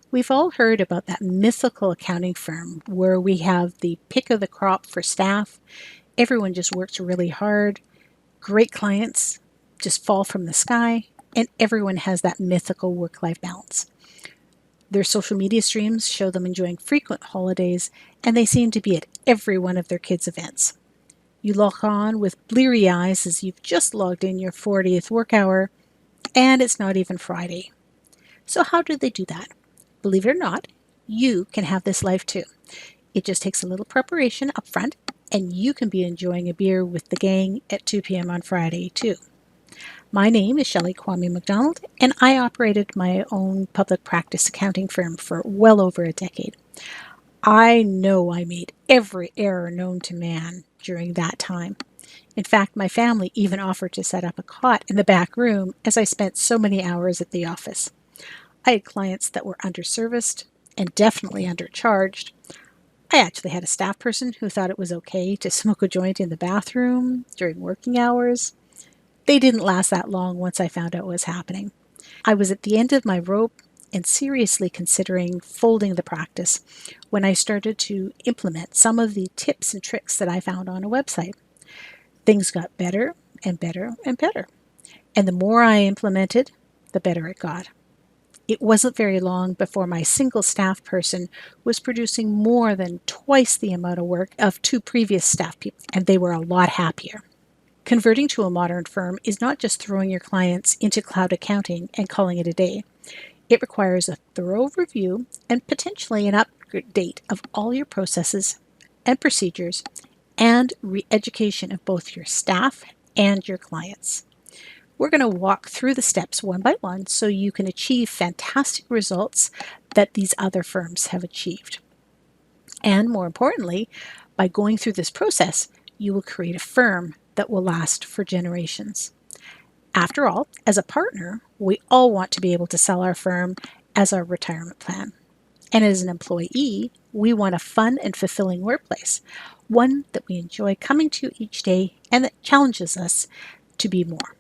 We've all heard about that mythical accounting firm where we have the pick of the crop for staff. Everyone just works really hard. Great clients just fall from the sky, and everyone has that mythical work-life balance. Their social media streams show them enjoying frequent holidays, and they seem to be at every one of their kids' events. You log on with bleary eyes as you've just logged in your 40th work hour, and it's not even Friday. So, how do they do that? Believe it or not, you can have this life too. It just takes a little preparation up front, and you can be enjoying a beer with the gang at 2 p.m. on Friday too. My name is Shelley Kwame McDonald, and I operated my own public practice accounting firm for well over a decade. I know I made every error known to man during that time. In fact, my family even offered to set up a cot in the back room as I spent so many hours at the office. I had clients that were underserviced and definitely undercharged. I actually had a staff person who thought it was okay to smoke a joint in the bathroom during working hours. They didn't last that long once I found out what was happening. I was at the end of my rope and seriously considering folding the practice when I started to implement some of the tips and tricks that I found on a website. Things got better and better and better. And the more I implemented, the better it got. It wasn't very long before my single staff person was producing more than twice the amount of work of two previous staff people, and they were a lot happier. Converting to a modern firm is not just throwing your clients into cloud accounting and calling it a day. It requires a thorough review and potentially an update of all your processes and procedures and re-education of both your staff and your clients. We're going to walk through the steps one by one so you can achieve fantastic results that these other firms have achieved. And more importantly, by going through this process, you will create a firm that will last for generations. After all, as a partner, we all want to be able to sell our firm as our retirement plan. And as an employee, we want a fun and fulfilling workplace, one that we enjoy coming to each day and that challenges us to be more.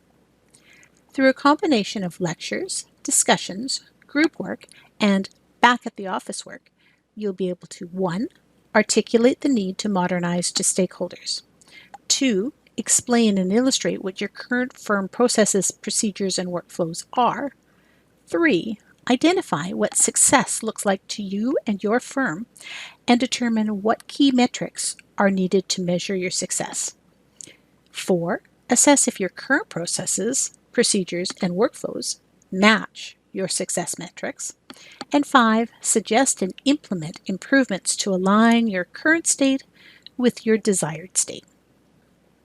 Through a combination of lectures, discussions, group work, and back at the office work, you'll be able to 1. Articulate the need to modernize to stakeholders. 2. Explain and illustrate what your current firm processes, procedures, and workflows are. 3. Identify what success looks like to you and your firm and determine what key metrics are needed to measure your success. 4. Assess if your current processes, procedures, and workflows match your success metrics. And 5. Suggest and implement improvements to align your current state with your desired state.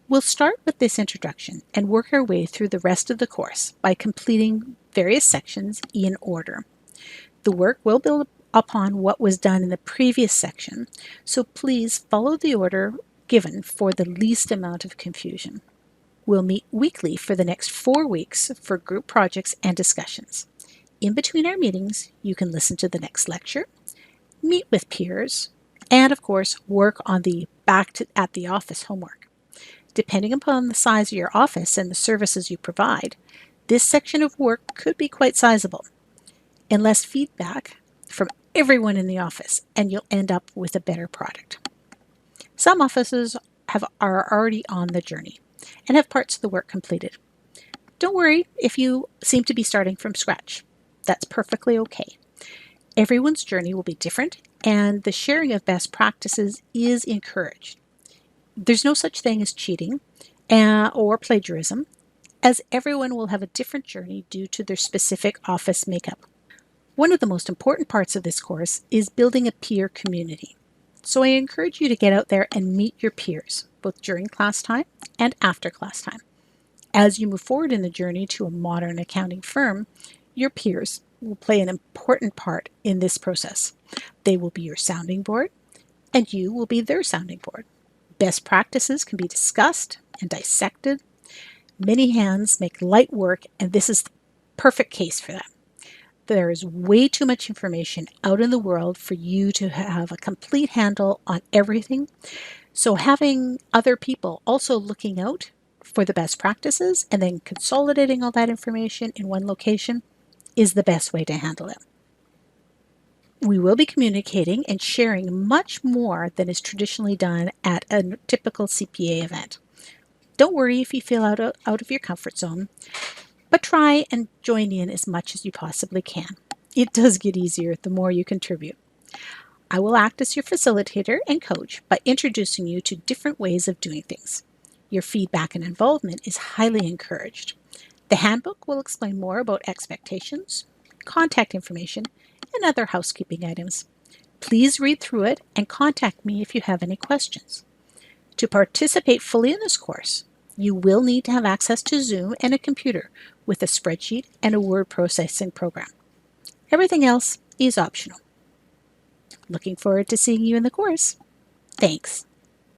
We'll start with this introduction and work our way through the rest of the course by completing various sections in order. The work will build upon what was done in the previous section, so please follow the order given for the least amount of confusion. We'll meet weekly for the next 4 weeks for group projects and discussions. In between our meetings, you can listen to the next lecture, meet with peers, and of course, work on the at the office homework. Depending upon the size of your office and the services you provide, this section of work could be quite sizable. And less feedback from everyone in the office, and you'll end up with a better product. Some offices are already on the journey and have parts of the work completed. Don't worry if you seem to be starting from scratch. That's perfectly okay. Everyone's journey will be different, and the sharing of best practices is encouraged. There's no such thing as cheating or plagiarism, as everyone will have a different journey due to their specific office makeup. One of the most important parts of this course is building a peer community. So I encourage you to get out there and meet your peers, both during class time and after class time. As you move forward in the journey to a modern accounting firm, your peers will play an important part in this process. They will be your sounding board, and you will be their sounding board. Best practices can be discussed and dissected. Many hands make light work, and this is the perfect case for that. There is way too much information out in the world for you to have a complete handle on everything. So having other people also looking out for the best practices and then consolidating all that information in one location is the best way to handle it. We will be communicating and sharing much more than is traditionally done at a typical CPA event. Don't worry if you feel out of your comfort zone, but try and join in as much as you possibly can. It does get easier the more you contribute. I will act as your facilitator and coach by introducing you to different ways of doing things. Your feedback and involvement is highly encouraged. The handbook will explain more about expectations, contact information, and other housekeeping items. Please read through it and contact me if you have any questions. To participate fully in this course, you will need to have access to Zoom and a computer with a spreadsheet and a word processing program. Everything else is optional. Looking forward to seeing you in the course. Thanks.